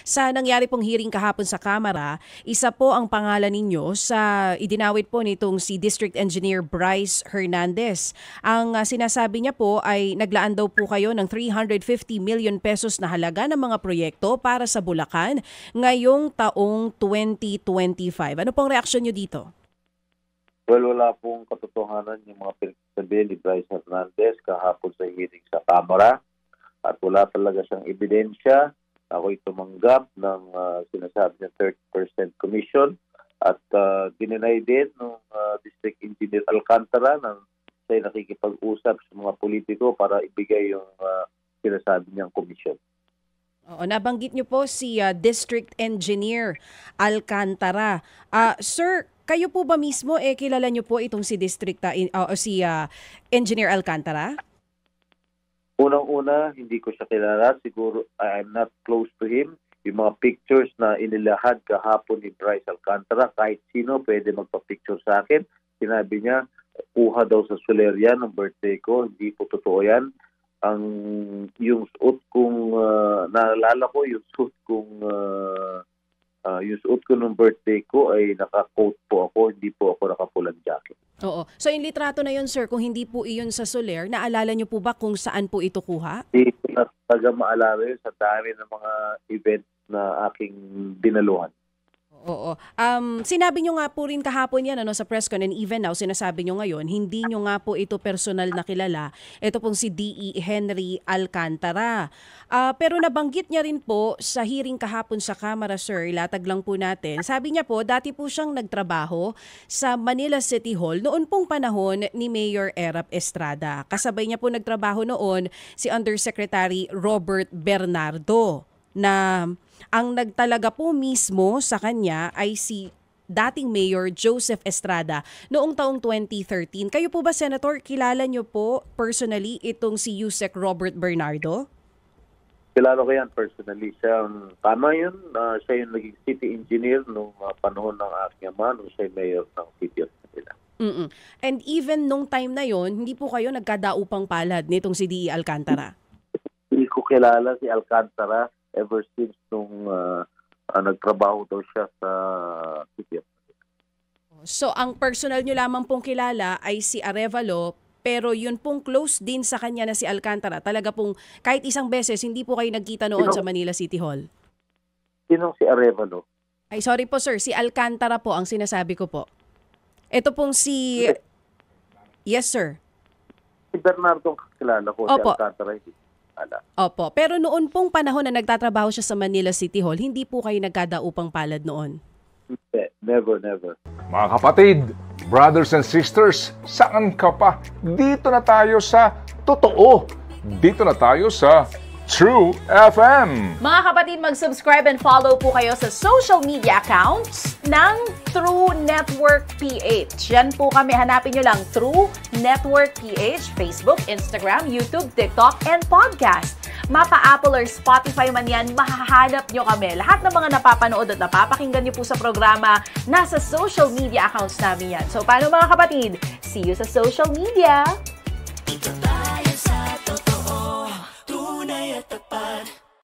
Sa nangyari pong hearing kahapon sa Kamara, isa po ang pangalan ninyo sa idinawit po nitong si District Engineer Bryce Hernandez. Ang sinasabi niya po ay naglaan daw po kayo ng 350 million pesos na halaga ng mga proyekto para sa Bulacan ngayong taong 2025. Ano pong reaksyon niyo dito? Well, wala pong katotohanan yung mga pinagsasabi ni Bryce Hernandez kahapon sa hearing sa Kamara at wala talaga siyang ebidensya. Ako'y tumanggap ng sinasabi niya 30% commission at dininay din ng District Engineer Alcantara na siya'y nakikipag-usap sa mga politiko para ibigay yung sinasabi niyang commission. Oo, nabanggit niyo po si District Engineer Alcantara. Sir, kayo po ba mismo kilala niyo po itong si Engineer Alcantara? Unang-una, hindi ko siya kilala. Siguro I'm not close to him. Yung mga pictures na inilahad kahapon ni Bryce Alcantara, kahit sino pwede magpa-picture sa akin. Sinabi niya, kuha daw sa Soleria ng birthday ko. Hindi po totoo yan. Yung suot kong, naalala ko, yung suot ko nung birthday ko ay naka-coat po ako, hindi po ako nakapulang jacket. Oo. So yung litrato na yun, sir, kung hindi po iyon sa Soler, naalala niyo po ba kung saan po ito kuha? Hindi ko na talaga maalala yun sa dami ng mga events na aking dinaluhan. Oo. Sinabi nyo nga po rin kahapon yan sa press con and even now, sinasabi nyo ngayon, hindi nyo nga po ito personal na kilala. Ito pong si D.E. Henry Alcantara. Pero nabanggit niya rin po sa hearing kahapon sa Kamara, sir, ilatag lang po natin. Sabi niya po, dati po siyang nagtrabaho sa Manila City Hall noon pong panahon ni Mayor Erap Estrada. Kasabay niya po nagtrabaho noon si Undersecretary Robert Bernardo na ang nagtalaga po mismo sa kanya ay si dating Mayor Joseph Estrada noong taong 2013. Kayo po ba, Senator, kilala niyo po personally itong si Yusek Robert Bernardo? Kilala ko yan personally. Tama yun. Siya yung naging city engineer nung panahon ng aking ama nung siya yung mayor ng City of Manila. And even nung time na yon, hindi po kayo nagkadaupang palad nitong si D.E. Alcantara? Hindi ko kilala si Alcantara ever since nung nagtrabaho daw siya sa City of Manila. So ang personal nyo lamang pong kilala ay si Arevalo, pero yun pong close din sa kanya na si Alcantara. Talaga pong kahit isang beses hindi po kayo nagkita noon sa Manila City Hall. Sinong si Arevalo? Ay sorry po, sir, si Alcantara po ang sinasabi ko po. Ito pong si... Yes, sir. Si Bernardo kilala ko. Opo. Si Alcantara hindi. Opo, pero noon pong panahon na nagtatrabaho siya sa Manila City Hall, hindi po kayo nagkadaupang palad noon? Never. Mga kapatid, brothers and sisters, saan ka pa? Dito na tayo sa Totoo. Dito na tayo sa True FM. Mga kapatid, mag-subscribe and follow po kayo sa social media accounts ng True Network PH. Yan po kami. Hanapin nyo lang True Network PH, Facebook, Instagram, YouTube, TikTok, and podcast. Mapa Apple or Spotify man yan, mahahanap nyo kami. Lahat ng mga napapanood at napapakinggan nyo po sa programa, nasa social media accounts namin yan. So, paano mga kapatid? See you sa social media!